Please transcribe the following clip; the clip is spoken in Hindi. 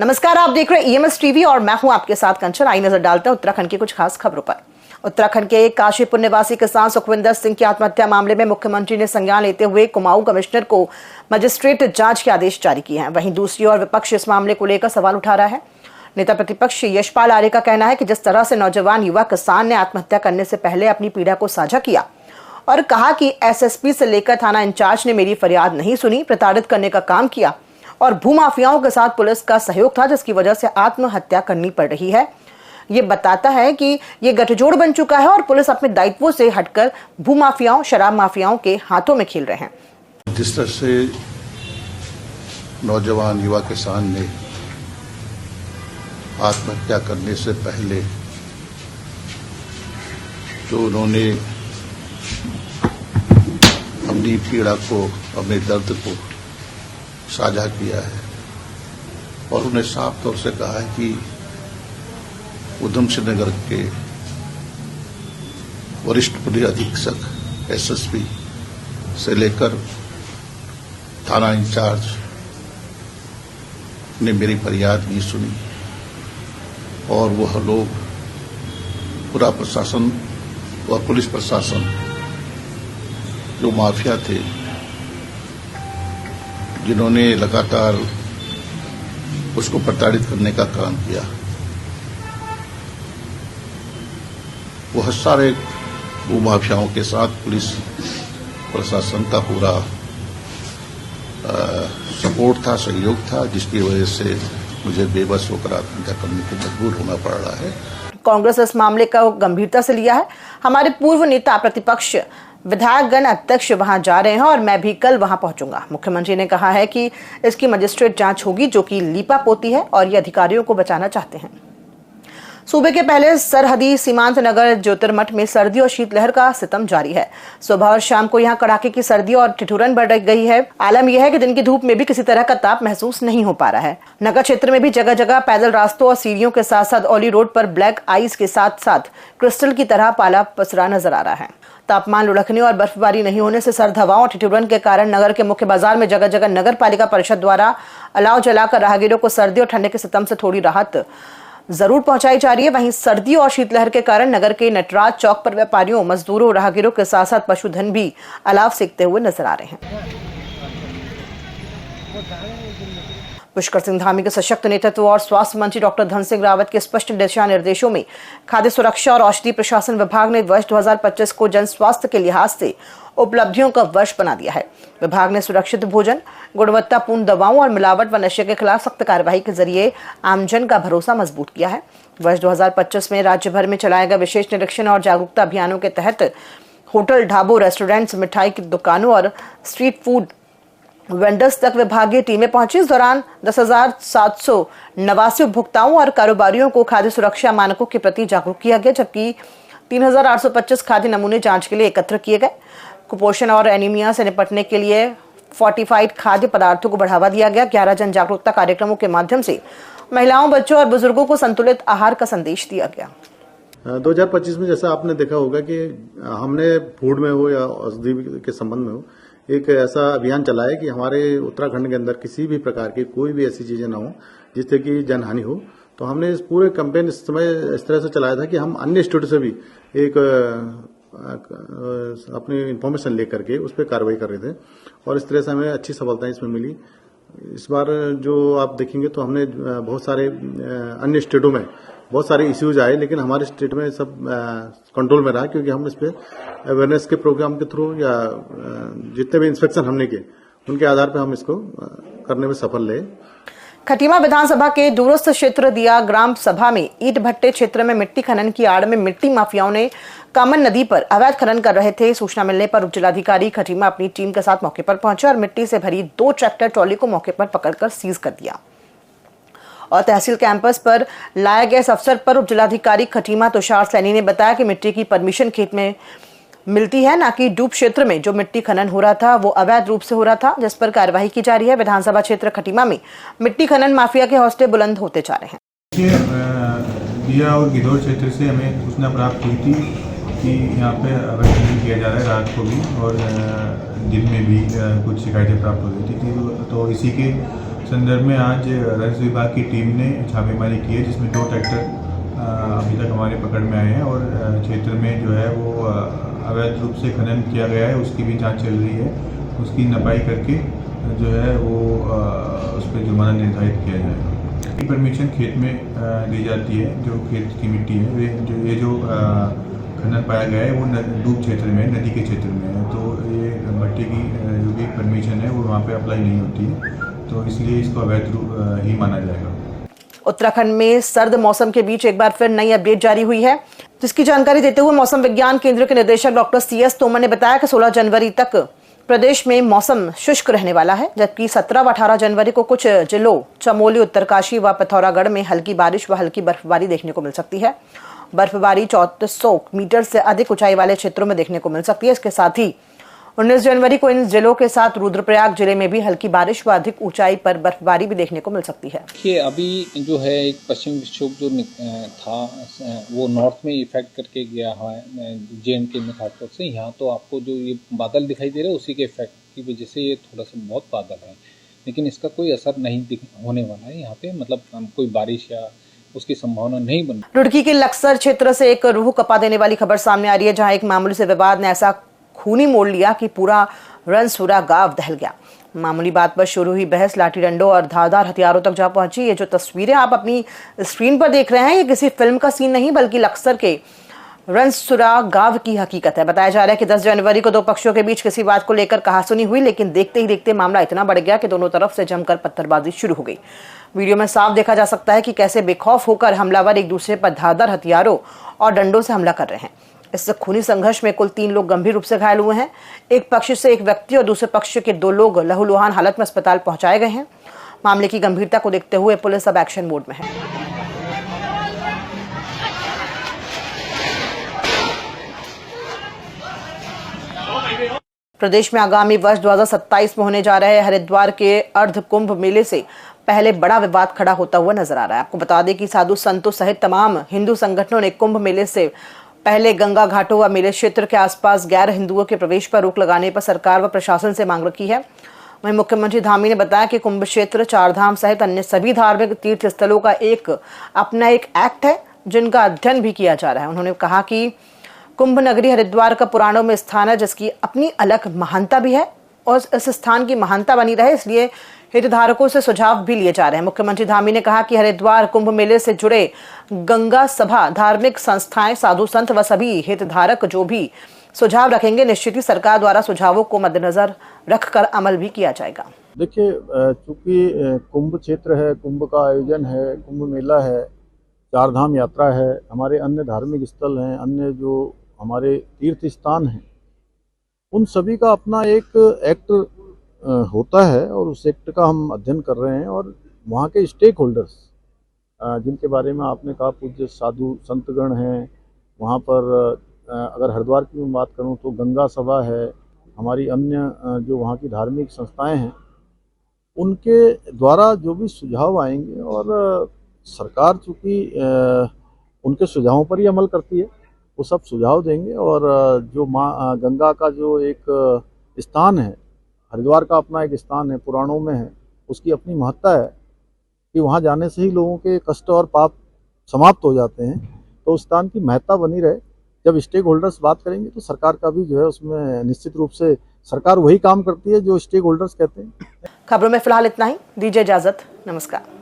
नमस्कार, आप देख रहे हैं ईएमएस टीवी और मैं हूं आपके साथ कंचन। आई नजर डालते हैं उत्तराखंड की कुछ खास खबरों पर। उत्तराखंड के काशीपुर निवासी किसान सुखविंदर सिंह की आत्महत्या मामले में मुख्यमंत्री ने संज्ञान लेते हुए कुमाऊं कमिश्नर को मजिस्ट्रेट जांच के आदेश जारी किए हैं। वहीं दूसरी ओर विपक्ष इस मामले को लेकर सवाल उठा रहा है। नेता प्रतिपक्ष यशपाल आर्य का कहना है कि जिस तरह से नौजवान युवा किसान ने आत्महत्या करने से पहले अपनी पीड़ा को साझा किया और कहा कि एसएसपी से लेकर थाना इंचार्ज ने मेरी फरियाद नहीं सुनी, प्रताड़ित करने का काम किया और भूमाफियाओं के साथ पुलिस का सहयोग था, जिसकी वजह से आत्महत्या करनी पड़ रही है। ये बताता है कि ये गठजोड़ बन चुका है और पुलिस अपने दायित्वों से हटकर भूमाफियाओं, शराब माफियाओं के हाथों में खेल रहे हैं। जिस तरह से नौजवान युवा किसान ने आत्महत्या करने से पहले जो उन्होंने अपनी पीड़ा को, अपने दर्द को साझा किया है और उन्हें साफ तौर से कहा है कि उधम सिंह नगर के वरिष्ठ पुलिस अधीक्षक एसएसपी से लेकर थाना इंचार्ज ने मेरी फरियाद नहीं सुनी और वह लोग, पूरा प्रशासन और पुलिस प्रशासन जो माफिया थे, जिन्होंने लगातार उसको प्रताड़ित करने का काम किया, वह सारे भूमाफियाओं के साथ पुलिस प्रशासन का पूरा सपोर्ट था, सहयोग था, जिसकी वजह से मुझे बेबस होकर आत्महत्या करने को मजबूर होना पड़ रहा है। कांग्रेस इस मामले का गंभीरता से लिया है। हमारे पूर्व नेता, प्रतिपक्ष विधायकगण अध्यक्ष वहां जा रहे हैं और मैं भी कल वहां पहुंचूंगा। मुख्यमंत्री ने कहा है कि इसकी मजिस्ट्रेट जांच होगी, जो कि लीपापोती है और ये अधिकारियों को बचाना चाहते हैं। सूबे के पहले सरहदी सीमांत नगर ज्योतिर्मठ में सर्दी और शीतलहर का सितम जारी है। सुबह और शाम को यहाँ कड़ाके की सर्दी और ठिठुरन बढ़ गई है। आलम यह है कि दिन की धूप में भी किसी तरह का ताप महसूस नहीं हो पा रहा है। नगर क्षेत्र में भी जगह जगह पैदल रास्तों और सीढ़ियों के साथ साथ औली रोड पर ब्लैक आइस के साथ साथ क्रिस्टल की तरह पाला पसरा नजर आ रहा है। तापमान लुढ़कने और बर्फबारी नहीं होने से सर्द हवाओं और ठिठुरन के कारण नगर के मुख्य बाजार में जगह जगह नगर पालिका परिषद द्वारा अलाव जलाकर राहगीरों को सर्दी और ठंडे के सितम से थोड़ी राहत जरूर पहुंचाई जा रही है। वहीं सर्दी और शीतलहर के कारण नगर के नटराज चौक पर व्यापारियों, मजदूरों, राहगीरों के साथ साथ पशुधन भी अलाव सेकते हुए नजर आ रहे हैं। पुष्कर सिंह धामी के सशक्त नेतृत्व और स्वास्थ्य मंत्री डॉक्टर धन सिंह रावत के स्पष्ट दिशा निर्देशों में खाद्य सुरक्षा और औषधि प्रशासन विभाग ने वर्ष 2025 को जन स्वास्थ्य के लिहाज से उपलब्धियों का वर्ष बना दिया है। विभाग ने सुरक्षित भोजन, गुणवत्तापूर्ण दवाओं और मिलावट व नशे के खिलाफ सख्त कार्रवाई के जरिए आमजन का भरोसा मजबूत किया है। वर्ष 2025 में राज्य भर में चलाए गए विशेष निरीक्षण और जागरूकता अभियानों के तहत होटल, ढाबों, रेस्टोरेंट्स, मिठाई की दुकानों और स्ट्रीट फूड वेंडर्स तक विभागीय टीमें पहुंची। इस दौरान 10,789 उपभोक्ताओं और कारोबारियों को खाद्य सुरक्षा मानकों के प्रति जागरूक किया गया, जबकि 3,825 खाद्य नमूने जांच के लिए एकत्र किए गए। कुपोषण और एनीमिया से निपटने के लिए फोर्टिफाइड खाद्य पदार्थों को बढ़ावा दिया गया। 11 जन जागरूकता कार्यक्रमों के माध्यम से महिलाओं, बच्चों और बुजुर्गों को संतुलित आहार का संदेश दिया गया। 2025 में जैसा आपने देखा होगा कि हमने फूड में हो या औषधि के संबंध में हो, एक ऐसा अभियान चलाया कि हमारे उत्तराखंड के अंदर किसी भी प्रकार की कोई भी ऐसी चीजें ना हो जिससे कि जनहानि हो। तो हमने इस पूरे कैंपेन इस समय इस तरह से चलाया था कि हम अन्य स्टेट से भी एक अपनी इंफॉर्मेशन लेकर के उस पर कार्रवाई कर रहे थे और इस तरह से हमें अच्छी सफलता इसमें मिली। इस बार जो आप देखेंगे तो हमने बहुत सारे अन्य स्टेटों में बहुत सारे इश्यूज आए, लेकिन हमारे स्टेट में सब कंट्रोल में रहा, क्योंकि हम इस पे अवेयरनेस के प्रोग्राम के थ्रू या जितने भी इंस्पेक्शन हमने किए उनके आधार पर हम इसको करने में सफल रहे। खटीमा विधानसभा के दूरस्थ क्षेत्र दिया ग्राम सभा में ईट भट्टे क्षेत्र में मिट्टी खनन की आड़ में मिट्टी माफियाओं ने कामन नदी पर अवैध खनन कर रहे थे। सूचना मिलने पर उपजिलाधिकारी खटीमा अपनी टीम के साथ मौके पर पहुंचे और मिट्टी से भरी 2 ट्रैक्टर ट्रॉली को मौके पर पकड़कर सीज कर दिया और तहसील कैंपस पर लाए गए इस अवसर पर उपजिलाधिकारी खटीमा तुषार सैनी ने बताया कि मिट्टी की परमिशन खेत में मिलती है, ना कि डूब क्षेत्र में जो मिट्टी खनन हो रहा था वो अवैध रूप से हो रहा था, जिस पर कार्रवाई की जा रही है। विधानसभा क्षेत्र खटीमा में मिट्टी खनन माफिया के हौसले बुलंद होते जा रहे हैं। दिया और गिदौर क्षेत्र से हमें सूचना प्राप्त हुई थी कि यहाँ पे अवैध खनन किया जा रहा है, रात को भी और दिन में भी कुछ शिकायतें प्राप्त हो रही थी। तो इसी के संदर्भ में आज रंस विभाग की टीम ने छापेमारी की है, जिसमें 2 ट्रैक्टर अभी तक हमारे पकड़ में आए हैं और क्षेत्र में जो है वो अवैध रूप से खनन किया गया है, उसकी भी जांच चल रही है। उसकी नपाई करके जो है वो उस पर जुर्माना निर्धारित किया जाएगा। परमिशन खेत में दी जाती है, जो खेत की मिट्टी है, जो खनन पाया गया है वो डूब क्षेत्र में, नदी के क्षेत्र में है, तो ये भट्टी की जो भी परमिशन है वो वहाँ पे अप्लाई नहीं होती है, तो इसलिए इसको अवैध ही माना जाएगा। उत्तराखंड में सर्द मौसम के बीच एक बार फिर नई अपडेट जारी हुई है, जिसकी जानकारी देते हुए मौसम विज्ञान केंद्र के निदेशक डॉक्टर CS तोमर ने बताया कि 16 जनवरी तक प्रदेश में मौसम शुष्क रहने वाला है, जबकि 17 व 18 जनवरी को कुछ जिलों चमोली, उत्तरकाशी व पिथौरागढ़ में हल्की बारिश व हल्की बर्फबारी देखने को मिल सकती है। बर्फबारी 3400 मीटर से अधिक ऊंचाई वाले क्षेत्रों में देखने को मिल सकती है। इसके साथ ही 19 जनवरी को इन जिलों के साथ रुद्रप्रयाग जिले में भी हल्की बारिश व अधिक ऊंचाई पर बर्फबारी भी देखने को मिल सकती है। देखिए, अभी जो है एक पश्चिमी विक्षोभ जो था वो नॉर्थ में इफेक्ट करके गया है JNK में खासतौर से। यहाँ तो आपको जो ये बादल दिखाई दे रहे हैं उसी के इफेक्ट की वजह से ये थोड़ा सा बहुत बादल है, लेकिन इसका कोई असर नहीं होने वाला है यहाँ पे, मतलब कोई बारिश या उसकी संभावना नहीं बन। रुड़की के लक्सर क्षेत्र से एक रूह कपा देने वाली खबर सामने आ रही है, जहां एक मामूली से विवाद ने ऐसा खूनी मोड़ लिया कि पूरा रनसुरा गांव दहल गया। मामूली बात पर शुरू हुई बहस लाठी डंडों और धारदार हथियारों तक जा पहुंची। ये जो तस्वीरें आप अपनी स्क्रीन पर देख रहे हैं, ये किसी फिल्म का सीन नहीं बल्कि लक्सर के रनसुरा गांव की हकीकत है। बताया जा रहा है कि 10 जनवरी को 2 पक्षों के बीच किसी बात को लेकर कहासुनी हुई, लेकिन देखते ही देखते मामला इतना बढ़ गया कि दोनों तरफ से जमकर पत्थरबाजी शुरू हो गई। वीडियो में साफ देखा जा सकता है कि कैसे बेखौफ होकर हमलावर एक दूसरे पर धारदार हथियारों और डंडों से हमला कर रहे हैं। इस खूनी संघर्ष में कुल 3 लोग गंभीर रूप से घायल हुए हैं। एक पक्ष से एक व्यक्ति और दूसरे पक्ष के 2 लोग लहूलुहान हालत में अस्पताल पहुंचाए गए हैं। मामले की गंभीरता को देखते हुए पुलिस अब एक्शन मोड में है। प्रदेश में आगामी वर्ष 2027 में होने जा रहे हरिद्वार के अर्ध कुंभ मेले से पहले बड़ा विवाद खड़ा होता हुआ नजर आ रहा है। आपको बता दें कि साधु संतों सहित तमाम हिंदू संगठनों ने कुंभ मेले से पहले गंगा घाटों व मेले क्षेत्र के आसपास गैर हिंदुओं के प्रवेश पर रोक लगाने पर सरकार व प्रशासन से मांग रखी है। वहीं मुख्यमंत्री धामी ने बताया कि कुंभ क्षेत्र, 4 धाम सहित अन्य सभी धार्मिक तीर्थ स्थलों का अपना एक एक्ट है, जिनका अध्ययन भी किया जा रहा है। उन्होंने कहा कि कुंभ नगरी हरिद्वार का पुराणों में स्थान है, जिसकी अपनी अलग महानता भी है और इस स्थान की महानता बनी रहे, इसलिए हितधारकों से सुझाव भी लिए जा रहे हैं। मुख्यमंत्री धामी ने कहा कि हरिद्वार कुंभ मेले से जुड़े गंगा सभा, धार्मिक संस्थाएं, साधु संत व सभी हितधारक जो भी सुझाव रखेंगे, निश्चित ही सरकार द्वारा सुझावों को मद्देनजर रखकर अमल भी किया जाएगा। देखिए, चूंकि कुंभ क्षेत्र है, कुंभ का आयोजन है, कुंभ मेला है, 4 धाम यात्रा है, हमारे अन्य धार्मिक स्थल हैं, अन्य जो हमारे तीर्थ स्थान हैं, उन सभी का अपना एक एक्ट होता है और उस एक्ट का हम अध्ययन कर रहे हैं। और वहाँ के स्टेक होल्डर्स जिनके बारे में आपने कहा, पूज्य साधु संतगण हैं, वहाँ पर अगर हरिद्वार की मैं बात करूँ तो गंगा सभा है, हमारी अन्य जो वहाँ की धार्मिक संस्थाएं हैं, उनके द्वारा जो भी सुझाव आएंगे, और सरकार चूँकि उनके सुझावों पर ही अमल करती है, वो सब सुझाव देंगे। और जो माँ गंगा का जो एक स्थान है, हरिद्वार का अपना एक स्थान है, पुराणों में है, उसकी अपनी महत्ता है कि वहाँ जाने से ही लोगों के कष्ट और पाप समाप्त हो जाते हैं, तो उस स्थान की महत्ता बनी रहे। जब स्टेक होल्डर्स बात करेंगे तो सरकार का भी जो है उसमें निश्चित रूप से सरकार वही काम करती है जो स्टेक होल्डर्स कहते हैं। खबरों में फिलहाल इतना ही, दीजिए इजाजत, नमस्कार।